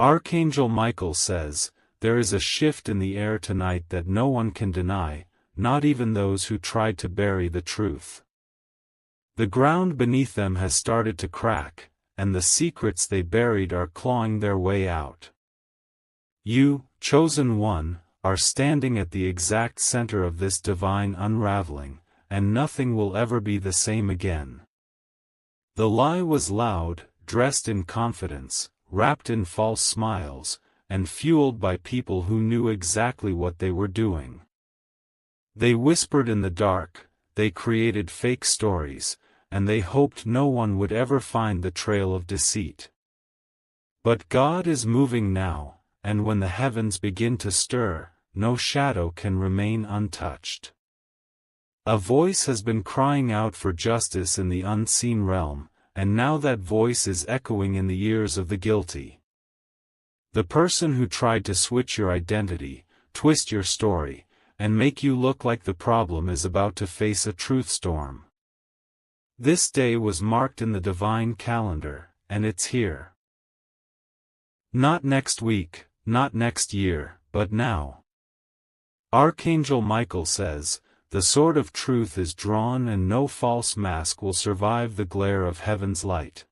Archangel Michael says, there is a shift in the air tonight that no one can deny, not even those who tried to bury the truth. The ground beneath them has started to crack, and the secrets they buried are clawing their way out. You, chosen one, are standing at the exact center of this divine unraveling, and nothing will ever be the same again. The lie was loud, dressed in confidence, wrapped in false smiles, and fueled by people who knew exactly what they were doing. They whispered in the dark, they created fake stories, and they hoped no one would ever find the trail of deceit. But God is moving now, and when the heavens begin to stir, no shadow can remain untouched. A voice has been crying out for justice in the unseen realm, and now that voice is echoing in the ears of the guilty. The person who tried to switch your identity, twist your story, and make you look like the problem is about to face a truth storm. This day was marked in the divine calendar, and it's here. Not next week, not next year, but now. Archangel Michael says, the sword of truth is drawn and no false mask will survive the glare of heaven's light.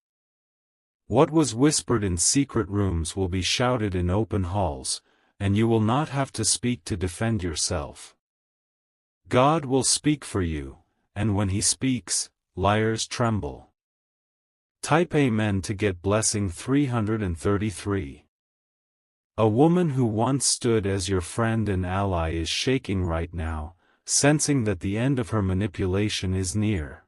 What was whispered in secret rooms will be shouted in open halls, and you will not have to speak to defend yourself. God will speak for you, and when He speaks, liars tremble. Type Amen to get blessing 333. A woman who once stood as your friend and ally is shaking right now, sensing that the end of her manipulation is near.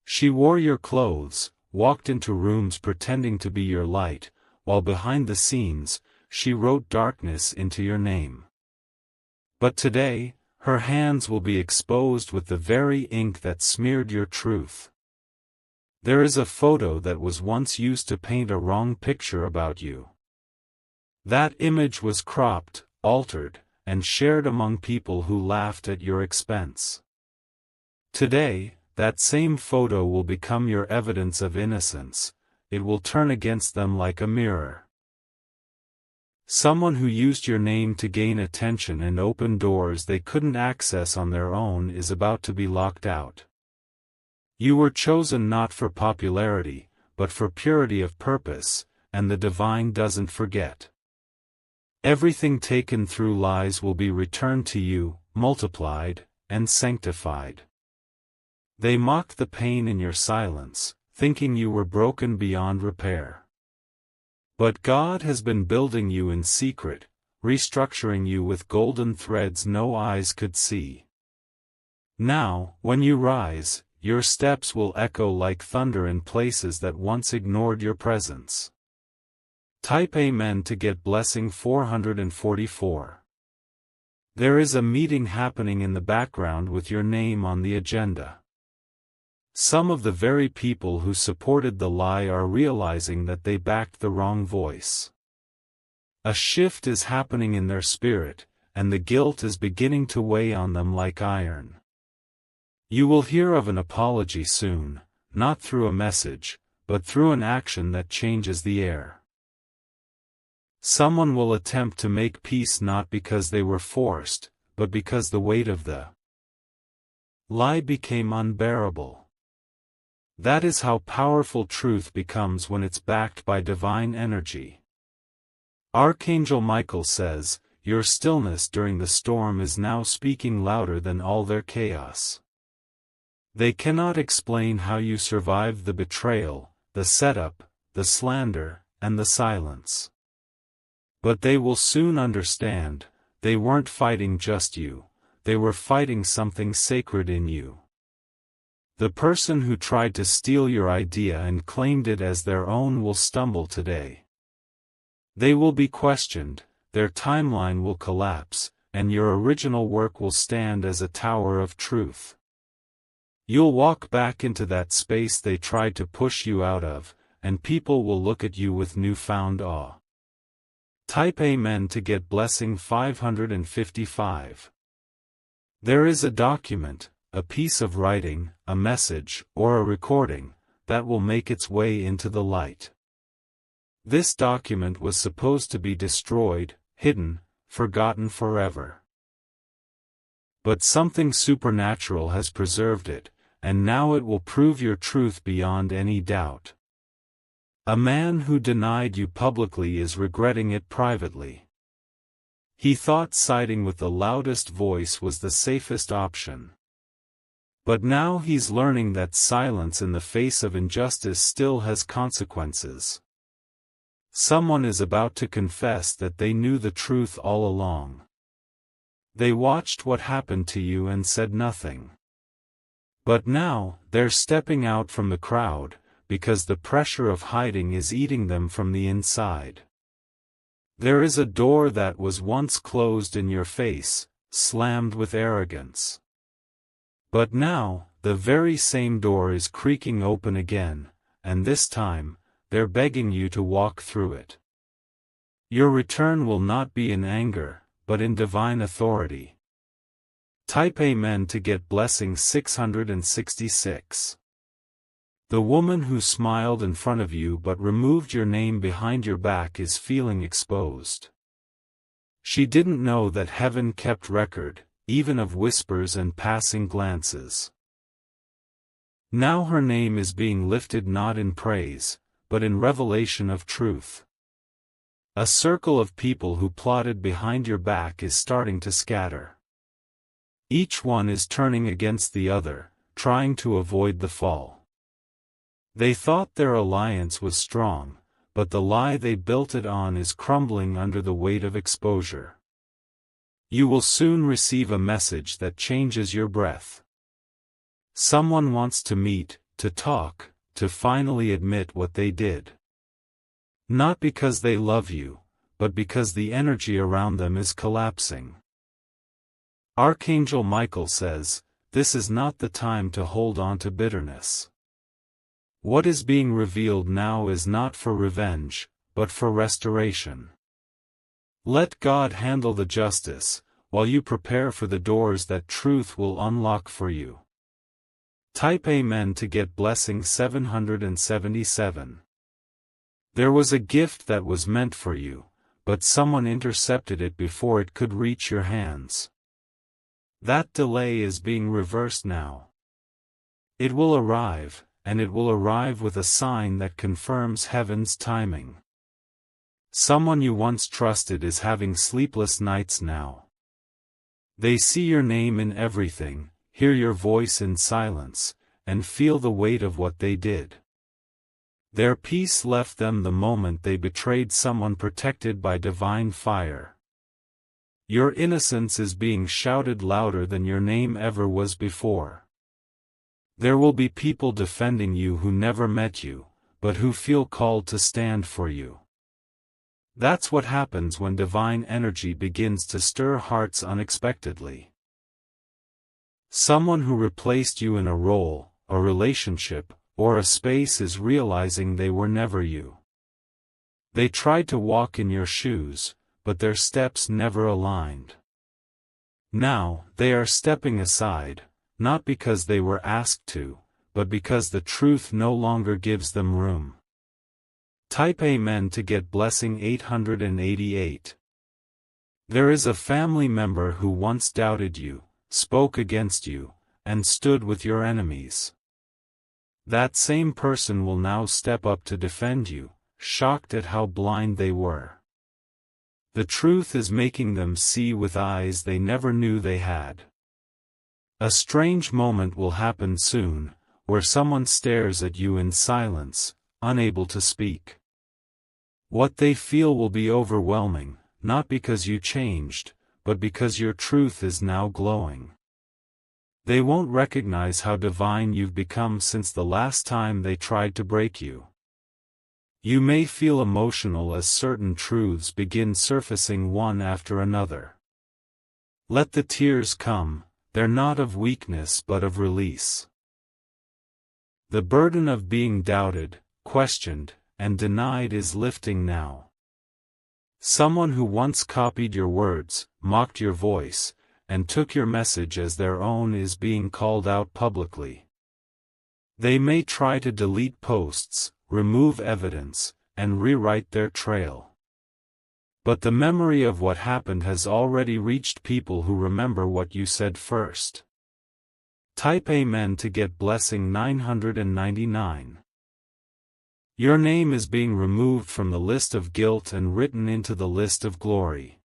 She wore your clothes, walked into rooms pretending to be your light, while behind the scenes, she wrote darkness into your name. But today, her hands will be exposed with the very ink that smeared your truth. There is a photo that was once used to paint a wrong picture about you. That image was cropped, altered, and shared among people who laughed at your expense. Today, that same photo will become your evidence of innocence. It will turn against them like a mirror. Someone who used your name to gain attention and open doors they couldn't access on their own is about to be locked out. You were chosen not for popularity, but for purity of purpose, and the divine doesn't forget. Everything taken through lies will be returned to you, multiplied, and sanctified. They mocked the pain in your silence, thinking you were broken beyond repair. But God has been building you in secret, restructuring you with golden threads no eyes could see. Now, when you rise, your steps will echo like thunder in places that once ignored your presence. Type Amen to get blessing 444. There is a meeting happening in the background with your name on the agenda. Some of the very people who supported the lie are realizing that they backed the wrong voice. A shift is happening in their spirit, and the guilt is beginning to weigh on them like iron. You will hear of an apology soon, not through a message, but through an action that changes the air. Someone will attempt to make peace not because they were forced, but because the weight of the lie became unbearable. That is how powerful truth becomes when it's backed by divine energy. Archangel Michael says, your stillness during the storm is now speaking louder than all their chaos. They cannot explain how you survived the betrayal, the setup, the slander, and the silence. But they will soon understand, they weren't fighting just you, they were fighting something sacred in you. The person who tried to steal your idea and claimed it as their own will stumble today. They will be questioned, their timeline will collapse, and your original work will stand as a tower of truth. You'll walk back into that space they tried to push you out of, and people will look at you with newfound awe. Type Amen to get blessing 555. There is a document, a piece of writing, a message, or a recording, that will make its way into the light. This document was supposed to be destroyed, hidden, forgotten forever. But something supernatural has preserved it, and now it will prove your truth beyond any doubt. A man who denied you publicly is regretting it privately. He thought siding with the loudest voice was the safest option. But now he's learning that silence in the face of injustice still has consequences. Someone is about to confess that they knew the truth all along. They watched what happened to you and said nothing. But now, they're stepping out from the crowd, because the pressure of hiding is eating them from the inside. There is a door that was once closed in your face, slammed with arrogance. But now, the very same door is creaking open again, and this time, they're begging you to walk through it. Your return will not be in anger, but in divine authority. Type Amen to get blessing 666. The woman who smiled in front of you but removed your name behind your back is feeling exposed. She didn't know that heaven kept record, even of whispers and passing glances. Now her name is being lifted not in praise, but in revelation of truth. A circle of people who plotted behind your back is starting to scatter. Each one is turning against the other, trying to avoid the fall. They thought their alliance was strong, but the lie they built it on is crumbling under the weight of exposure. You will soon receive a message that changes your breath. Someone wants to meet, to talk, to finally admit what they did. Not because they love you, but because the energy around them is collapsing. Archangel Michael says, this is not the time to hold on to bitterness. What is being revealed now is not for revenge, but for restoration. Let God handle the justice, while you prepare for the doors that truth will unlock for you. Type Amen to get blessing 777. There was a gift that was meant for you, but someone intercepted it before it could reach your hands. That delay is being reversed now. It will arrive, and it will arrive with a sign that confirms heaven's timing. Someone you once trusted is having sleepless nights now. They see your name in everything, hear your voice in silence, and feel the weight of what they did. Their peace left them the moment they betrayed someone protected by divine fire. Your innocence is being shouted louder than your name ever was before. There will be people defending you who never met you, but who feel called to stand for you. That's what happens when divine energy begins to stir hearts unexpectedly. Someone who replaced you in a role, a relationship, or a space is realizing they were never you. They tried to walk in your shoes, but their steps never aligned. Now, they are stepping aside, not because they were asked to, but because the truth no longer gives them room. Type Amen to get blessing 888. There is a family member who once doubted you, spoke against you, and stood with your enemies. That same person will now step up to defend you, shocked at how blind they were. The truth is making them see with eyes they never knew they had. A strange moment will happen soon, where someone stares at you in silence, unable to speak. What they feel will be overwhelming, not because you changed, but because your truth is now glowing. They won't recognize how divine you've become since the last time they tried to break you. You may feel emotional as certain truths begin surfacing one after another. Let the tears come. They're not of weakness but of release. The burden of being doubted, questioned, and denied is lifting now. Someone who once copied your words, mocked your voice, and took your message as their own is being called out publicly. They may try to delete posts, remove evidence, and rewrite their trail. But the memory of what happened has already reached people who remember what you said first. Type Amen to get blessing 999. Your name is being removed from the list of guilt and written into the list of glory.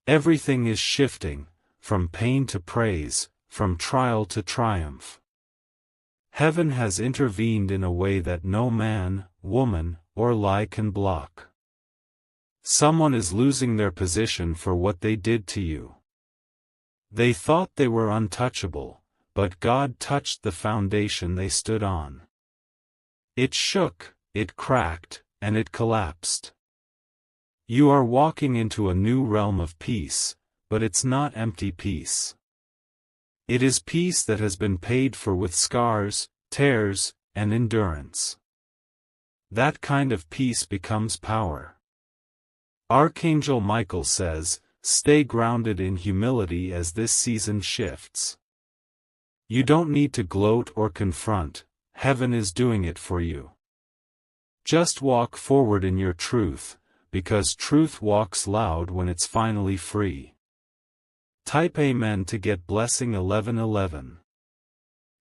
Everything is shifting, from pain to praise, from trial to triumph. Heaven has intervened in a way that no man, woman, or lie can block. Someone is losing their position for what they did to you. They thought they were untouchable, but God touched the foundation they stood on. It shook, it cracked, and it collapsed. You are walking into a new realm of peace, but it's not empty peace. It is peace that has been paid for with scars, tears, and endurance. That kind of peace becomes power. Archangel Michael says, stay grounded in humility as this season shifts. You don't need to gloat or confront, heaven is doing it for you. Just walk forward in your truth, because truth walks loud when it's finally free. Type Amen to get blessing 1111.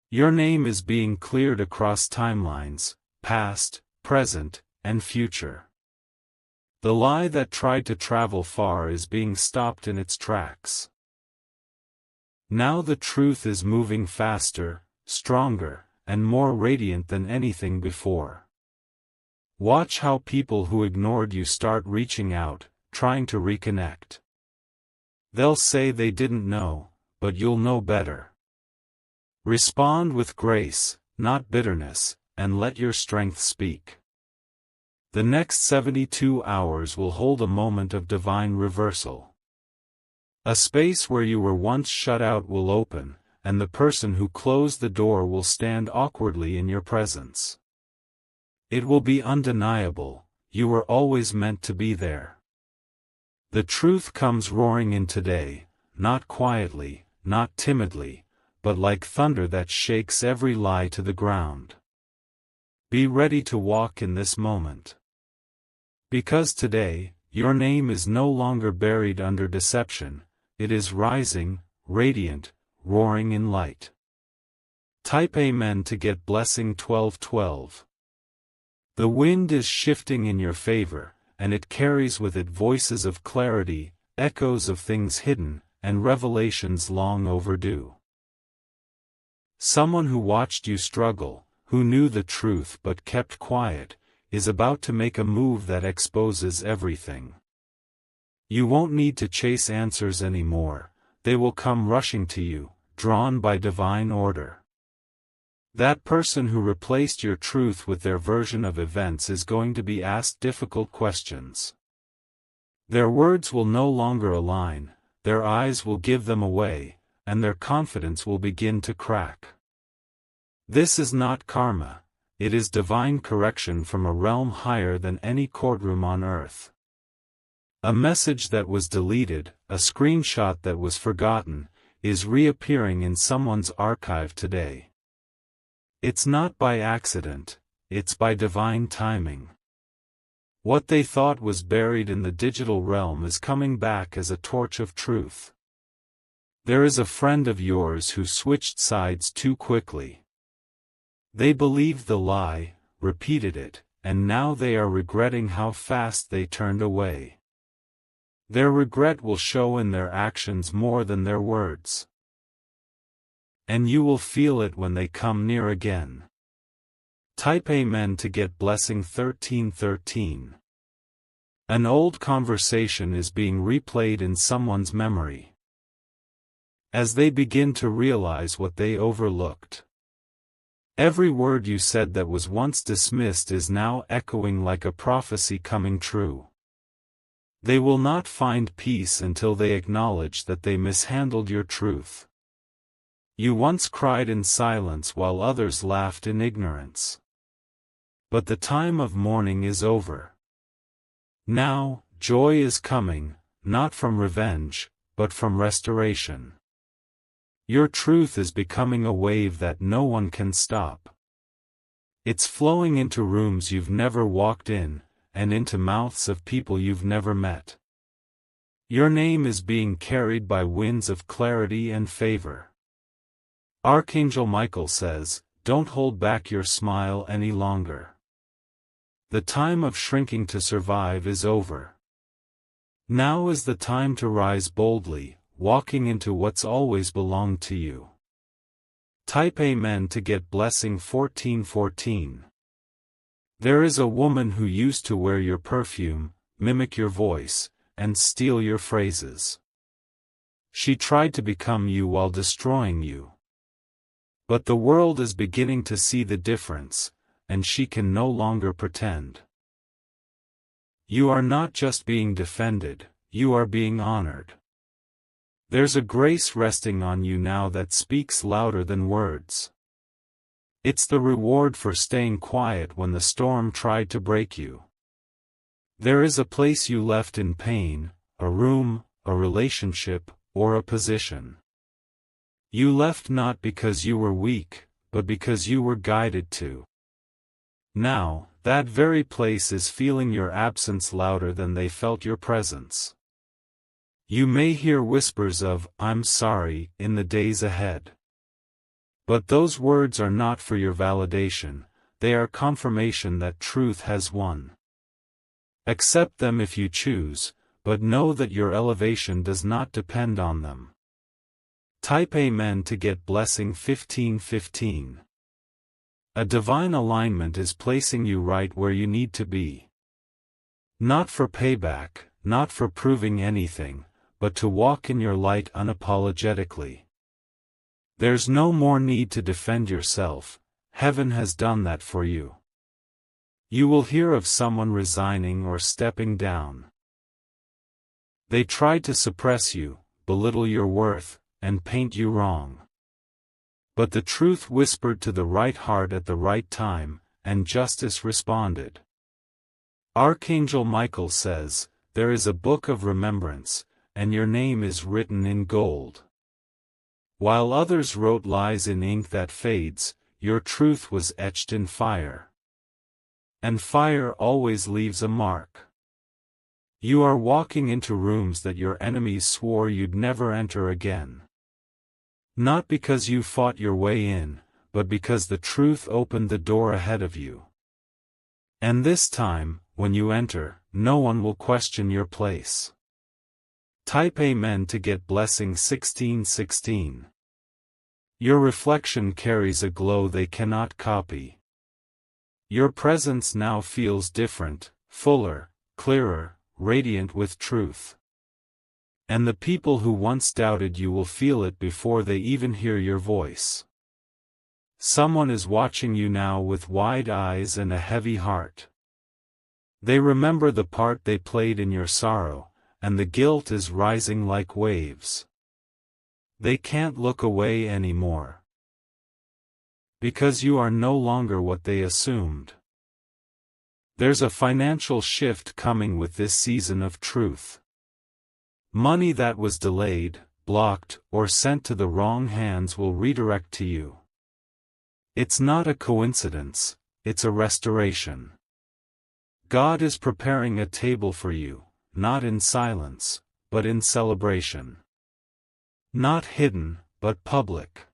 Your name is being cleared across timelines, past, present, and future. The lie that tried to travel far is being stopped in its tracks. Now the truth is moving faster, stronger, and more radiant than anything before. Watch how people who ignored you start reaching out, trying to reconnect. They'll say they didn't know, but you'll know better. Respond with grace, not bitterness, and let your strength speak. The next 72 hours will hold a moment of divine reversal. A space where you were once shut out will open, and the person who closed the door will stand awkwardly in your presence. It will be undeniable, you were always meant to be there. The truth comes roaring in today, not quietly, not timidly, but like thunder that shakes every lie to the ground. Be ready to walk in this moment. Because today, your name is no longer buried under deception, it is rising, radiant, roaring in light. Type Amen to get blessing 1212. The wind is shifting in your favor, and it carries with it voices of clarity, echoes of things hidden, and revelations long overdue. Someone who watched you struggle, who knew the truth but kept quiet, is about to make a move that exposes everything. You won't need to chase answers anymore, they will come rushing to you, drawn by divine order. That person who replaced your truth with their version of events is going to be asked difficult questions. Their words will no longer align, their eyes will give them away, and their confidence will begin to crack. This is not karma, it is divine correction from a realm higher than any courtroom on earth. A message that was deleted, a screenshot that was forgotten, is reappearing in someone's archive today. It's not by accident, it's by divine timing. What they thought was buried in the digital realm is coming back as a torch of truth. There is a friend of yours who switched sides too quickly. They believed the lie, repeated it, and now they are regretting how fast they turned away. Their regret will show in their actions more than their words. And you will feel it when they come near again. Type Amen to get blessing 1313. An old conversation is being replayed in someone's memory. As they begin to realize what they overlooked. Every word you said that was once dismissed is now echoing like a prophecy coming true. They will not find peace until they acknowledge that they mishandled your truth. You once cried in silence while others laughed in ignorance. But the time of mourning is over. Now, joy is coming, not from revenge, but from restoration. Your truth is becoming a wave that no one can stop. It's flowing into rooms you've never walked in, and into mouths of people you've never met. Your name is being carried by winds of clarity and favor. Archangel Michael says, don't hold back your smile any longer. The time of shrinking to survive is over. Now is the time to rise boldly, walking into what's always belonged to you. Type Amen to get blessing 1414. There is a woman who used to wear your perfume, mimic your voice, and steal your phrases. She tried to become you while destroying you. But the world is beginning to see the difference, and she can no longer pretend. You are not just being defended, you are being honored. There's a grace resting on you now that speaks louder than words. It's the reward for staying quiet when the storm tried to break you. There is a place you left in pain, a room, a relationship, or a position. You left not because you were weak, but because you were guided to. Now, that very place is feeling your absence louder than they felt your presence. You may hear whispers of, "I'm sorry," in the days ahead. But those words are not for your validation, they are confirmation that truth has won. Accept them if you choose, but know that your elevation does not depend on them. Type Amen to get blessing 1515. A divine alignment is placing you right where you need to be. Not for payback, not for proving anything, but to walk in your light unapologetically. There's no more need to defend yourself, heaven has done that for you. You will hear of someone resigning or stepping down. They tried to suppress you, belittle your worth, and paint you wrong. But the truth whispered to the right heart at the right time, and justice responded. Archangel Michael says, there is a book of remembrance, and your name is written in gold. While others wrote lies in ink that fades, your truth was etched in fire. And fire always leaves a mark. You are walking into rooms that your enemies swore you'd never enter again. Not because you fought your way in, but because the truth opened the door ahead of you. And this time, when you enter, no one will question your place. Type Amen to get blessing 1616. Your reflection carries a glow they cannot copy. Your presence now feels different, fuller, clearer, radiant with truth. And the people who once doubted you will feel it before they even hear your voice. Someone is watching you now with wide eyes and a heavy heart. They remember the part they played in your sorrow, and the guilt is rising like waves. They can't look away anymore. Because you are no longer what they assumed. There's a financial shift coming with this season of truth. Money that was delayed, blocked, or sent to the wrong hands will redirect to you. It's not a coincidence, it's a restoration. God is preparing a table for you, not in silence, but in celebration. Not hidden, but public.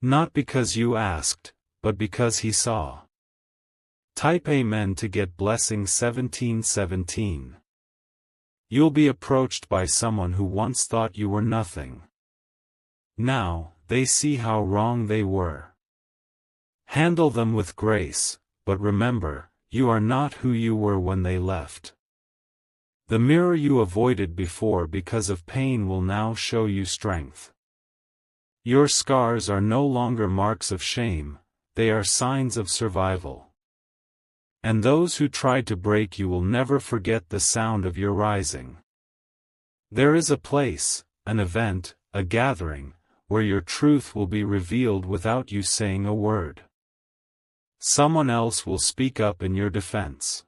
Not because you asked, but because He saw. Type Amen to get blessing 1717. You'll be approached by someone who once thought you were nothing. Now, they see how wrong they were. Handle them with grace, but remember, you are not who you were when they left. The mirror you avoided before because of pain will now show you strength. Your scars are no longer marks of shame, they are signs of survival. And those who tried to break you will never forget the sound of your rising. There is a place, an event, a gathering, where your truth will be revealed without you saying a word. Someone else will speak up in your defense.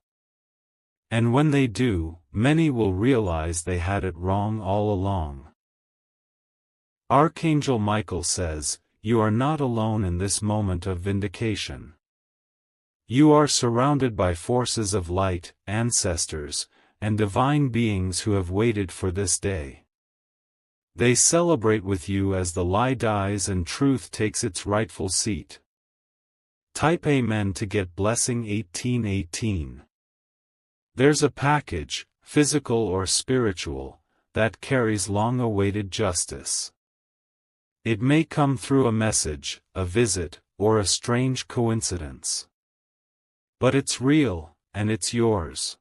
And when they do, many will realize they had it wrong all along. Archangel Michael says, you are not alone in this moment of vindication. You are surrounded by forces of light, ancestors, and divine beings who have waited for this day. They celebrate with you as the lie dies and truth takes its rightful seat. Type Amen to get blessing 1818. There's a package, physical or spiritual, that carries long-awaited justice. It may come through a message, a visit, or a strange coincidence. But it's real, and it's yours.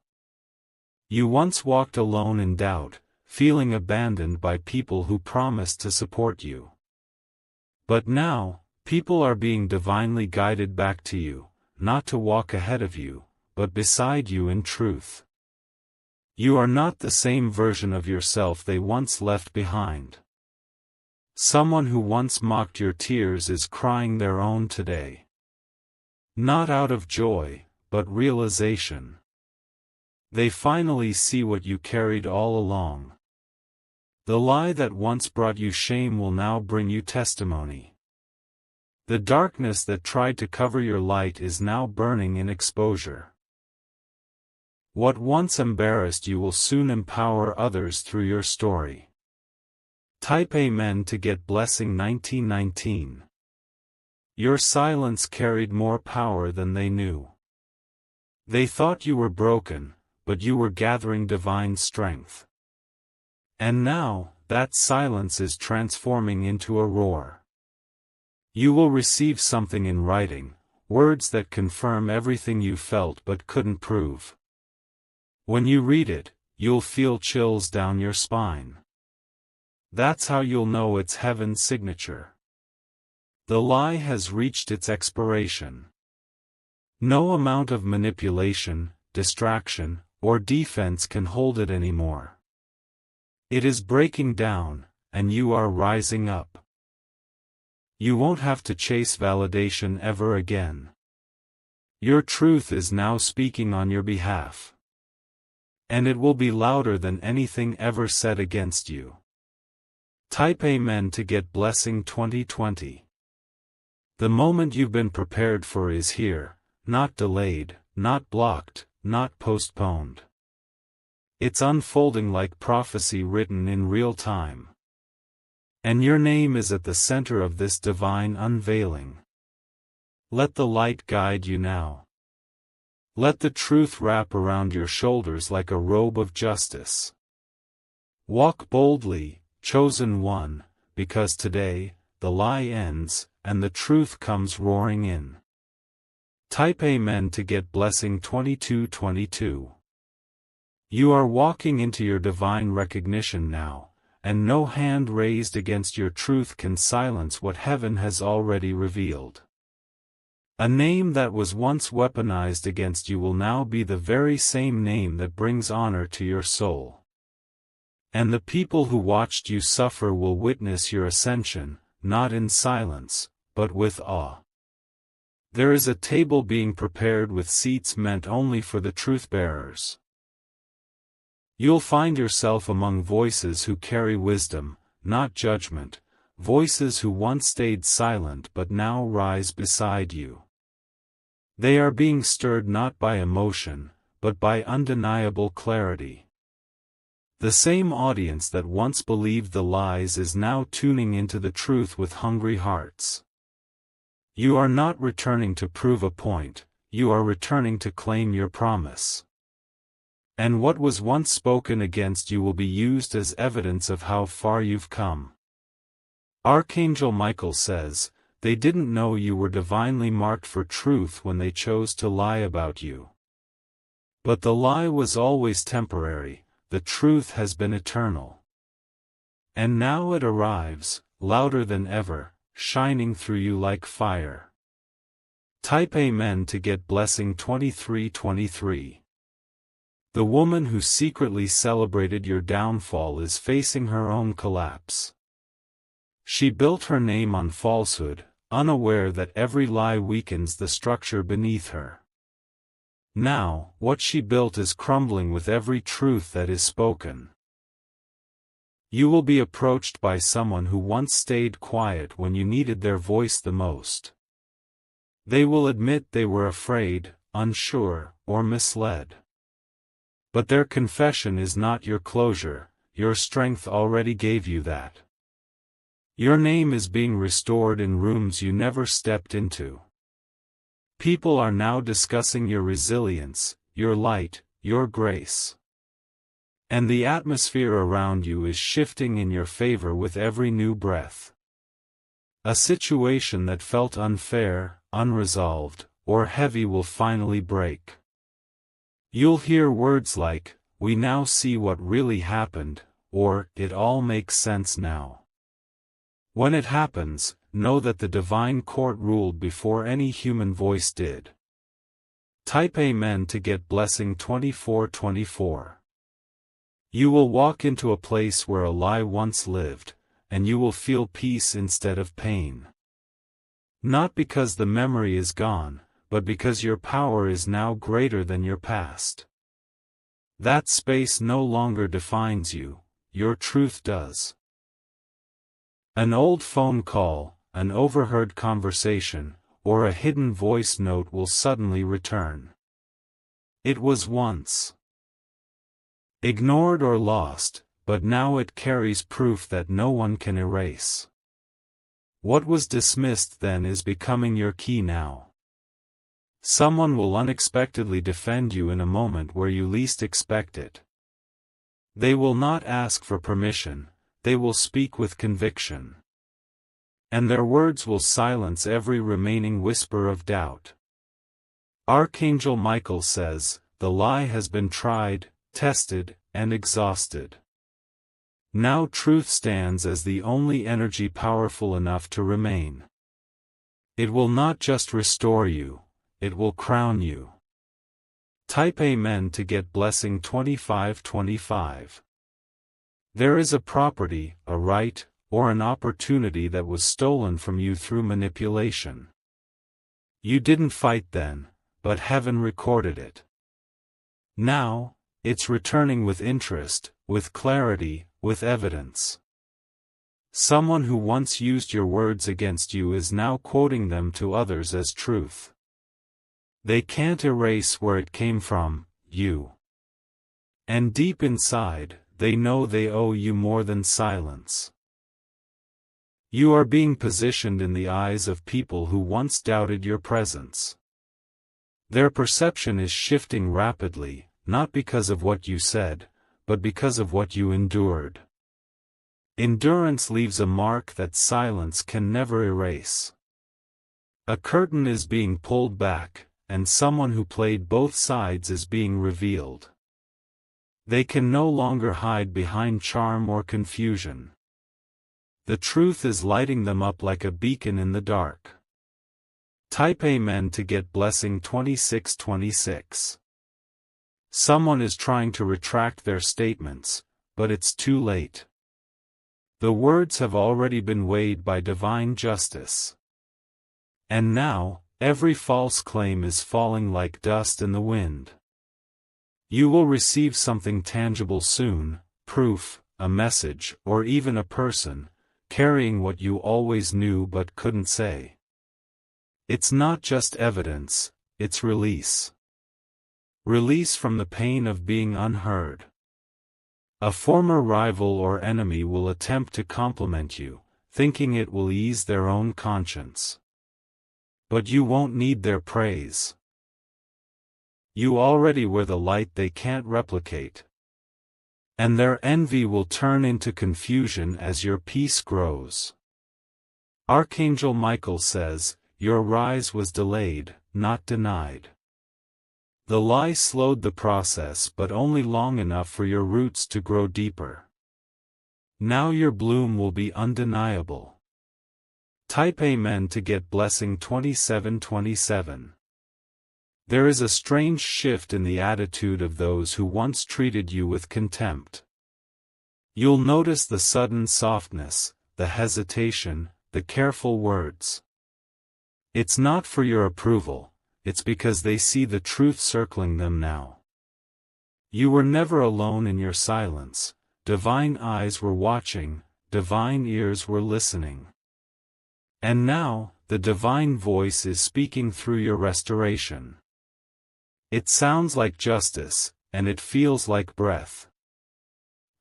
You once walked alone in doubt, feeling abandoned by people who promised to support you. But now, people are being divinely guided back to you, not to walk ahead of you, but beside you in truth. You are not the same version of yourself they once left behind. Someone who once mocked your tears is crying their own today. Not out of joy, but realization. They finally see what you carried all along. The lie that once brought you shame will now bring you testimony. The darkness that tried to cover your light is now burning in exposure. What once embarrassed you will soon empower others through your story. Type Amen to get blessing 1919. Your silence carried more power than they knew. They thought you were broken, but you were gathering divine strength. And now, that silence is transforming into a roar. You will receive something in writing, words that confirm everything you felt but couldn't prove. When you read it, you'll feel chills down your spine. That's how you'll know it's heaven's signature. The lie has reached its expiration. No amount of manipulation, distraction, or defense can hold it anymore. It is breaking down, and you are rising up. You won't have to chase validation ever again. Your truth is now speaking on your behalf. And it will be louder than anything ever said against you. Type Amen to get blessing 2020. The moment you've been prepared for is here, not delayed, not blocked, not postponed. It's unfolding like prophecy written in real time. And your name is at the center of this divine unveiling. Let the light guide you now. Let the truth wrap around your shoulders like a robe of justice. Walk boldly, chosen one, because today, the lie ends, and the truth comes roaring in. Type Amen to get blessing 2222. You are walking into your divine recognition now, and no hand raised against your truth can silence what heaven has already revealed. A name that was once weaponized against you will now be the very same name that brings honor to your soul. And the people who watched you suffer will witness your ascension, not in silence, but with awe. There is a table being prepared with seats meant only for the truth-bearers. You'll find yourself among voices who carry wisdom, not judgment, voices who once stayed silent but now rise beside you. They are being stirred not by emotion, but by undeniable clarity. The same audience that once believed the lies is now tuning into the truth with hungry hearts. You are not returning to prove a point, you are returning to claim your promise. And what was once spoken against you will be used as evidence of how far you've come. Archangel Michael says, they didn't know you were divinely marked for truth when they chose to lie about you. But the lie was always temporary, the truth has been eternal. And now it arrives, louder than ever, shining through you like fire. Type Amen to get blessing 2323. The woman who secretly celebrated your downfall is facing her own collapse. She built her name on falsehood, unaware that every lie weakens the structure beneath her. Now, what she built is crumbling with every truth that is spoken. You will be approached by someone who once stayed quiet when you needed their voice the most. They will admit they were afraid, unsure, or misled. But their confession is not your closure, your strength already gave you that. Your name is being restored in rooms you never stepped into. People are now discussing your resilience, your light, your grace. And the atmosphere around you is shifting in your favor with every new breath. A situation that felt unfair, unresolved, or heavy will finally break. You'll hear words like, "We now see what really happened," or, "It all makes sense now." When it happens, know that the divine court ruled before any human voice did. Type Amen to get blessing 2424. You will walk into a place where a lie once lived, and you will feel peace instead of pain. Not because the memory is gone, but because your power is now greater than your past. That space no longer defines you, your truth does. An old phone call, an overheard conversation, or a hidden voice note will suddenly return. It was once ignored or lost, but now it carries proof that no one can erase. What was dismissed then is becoming your key now. Someone will unexpectedly defend you in a moment where you least expect it. They will not ask for permission, they will speak with conviction. And their words will silence every remaining whisper of doubt. Archangel Michael says, "The lie has been tried, tested, and exhausted. Now truth stands as the only energy powerful enough to remain. It will not just restore you, it will crown you." Type Amen to get blessing 2525. There is a property, a right, or an opportunity that was stolen from you through manipulation. You didn't fight then, but heaven recorded it. Now, it's returning with interest, with clarity, with evidence. Someone who once used your words against you is now quoting them to others as truth. They can't erase where it came from, you. And deep inside, they know they owe you more than silence. You are being positioned in the eyes of people who once doubted your presence. Their perception is shifting rapidly, not because of what you said, but because of what you endured. Endurance leaves a mark that silence can never erase. A curtain is being pulled back, and someone who played both sides is being revealed. They can no longer hide behind charm or confusion. The truth is lighting them up like a beacon in the dark. Type Amen to get blessing 2626. Someone is trying to retract their statements, but it's too late. The words have already been weighed by divine justice. And now, every false claim is falling like dust in the wind. You will receive something tangible soon, proof, a message, or even a person, carrying what you always knew but couldn't say. It's not just evidence, it's release. Release from the pain of being unheard. A former rival or enemy will attempt to compliment you, thinking it will ease their own conscience. But you won't need their praise. You already were the light they can't replicate. And their envy will turn into confusion as your peace grows. Archangel Michael says, "Your rise was delayed, not denied." The lie slowed the process but only long enough for your roots to grow deeper. Now your bloom will be undeniable. Type Amen to get blessing 2727. There is a strange shift in the attitude of those who once treated you with contempt. You'll notice the sudden softness, the hesitation, the careful words. It's not for your approval, it's because they see the truth circling them now. You were never alone in your silence, divine eyes were watching, divine ears were listening. And now, the divine voice is speaking through your restoration. It sounds like justice, and it feels like breath.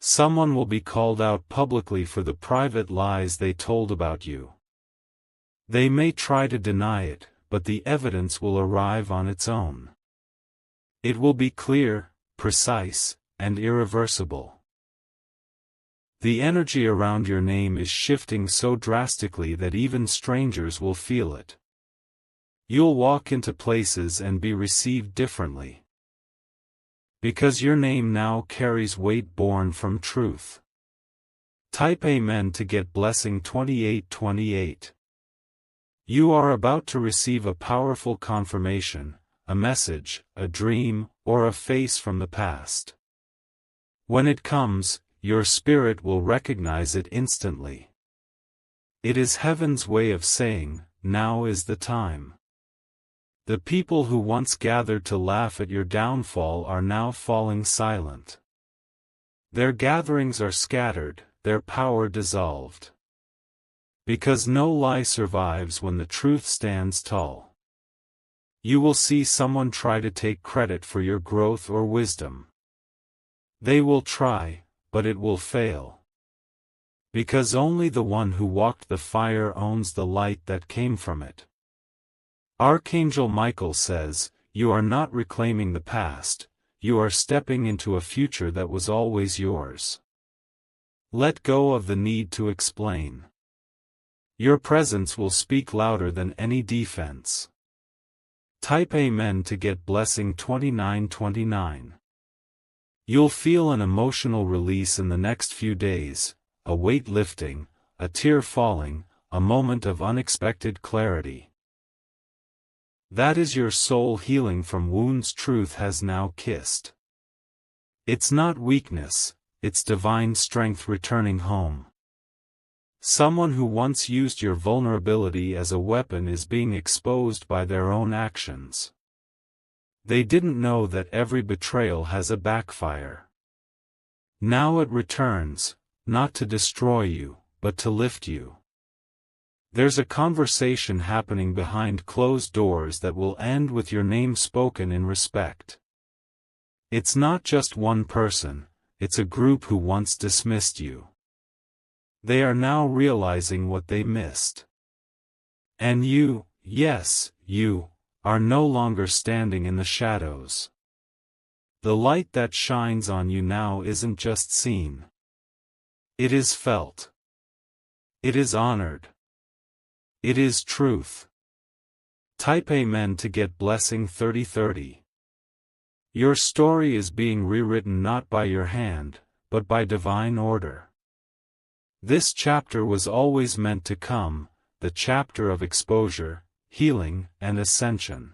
Someone will be called out publicly for the private lies they told about you. They may try to deny it, but the evidence will arrive on its own. It will be clear, precise, and irreversible. The energy around your name is shifting so drastically that even strangers will feel it. You'll walk into places and be received differently. Because your name now carries weight born from truth. Type Amen to get blessing 2828. You are about to receive a powerful confirmation, a message, a dream, or a face from the past. When it comes, your spirit will recognize it instantly. It is heaven's way of saying, now is the time. The people who once gathered to laugh at your downfall are now falling silent. Their gatherings are scattered, their power dissolved. Because no lie survives when the truth stands tall. You will see someone try to take credit for your growth or wisdom. They will try, but it will fail. Because only the one who walked the fire owns the light that came from it. Archangel Michael says, you are not reclaiming the past, you are stepping into a future that was always yours. Let go of the need to explain. Your presence will speak louder than any defense. Type Amen to get blessing 2929. You'll feel an emotional release in the next few days, a weight lifting, a tear falling, a moment of unexpected clarity. That is your soul healing from wounds truth has now kissed. It's not weakness, it's divine strength returning home. Someone who once used your vulnerability as a weapon is being exposed by their own actions. They didn't know that every betrayal has a backfire. Now it returns, not to destroy you, but to lift you. There's a conversation happening behind closed doors that will end with your name spoken in respect. It's not just one person, it's a group who once dismissed you. They are now realizing what they missed. And you, yes, you, are no longer standing in the shadows. The light that shines on you now isn't just seen. It is felt. It is honored. It is truth. Type Amen to get blessing 3030. Your story is being rewritten not by your hand, but by divine order. This chapter was always meant to come, the chapter of exposure, healing, and ascension.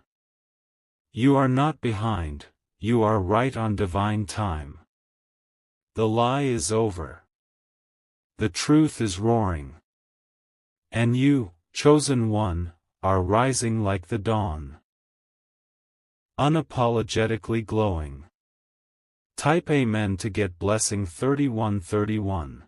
You are not behind, you are right on divine time. The lie is over. The truth is roaring. And you, chosen one, are rising like the dawn. Unapologetically glowing. Type Amen to get blessing 3131.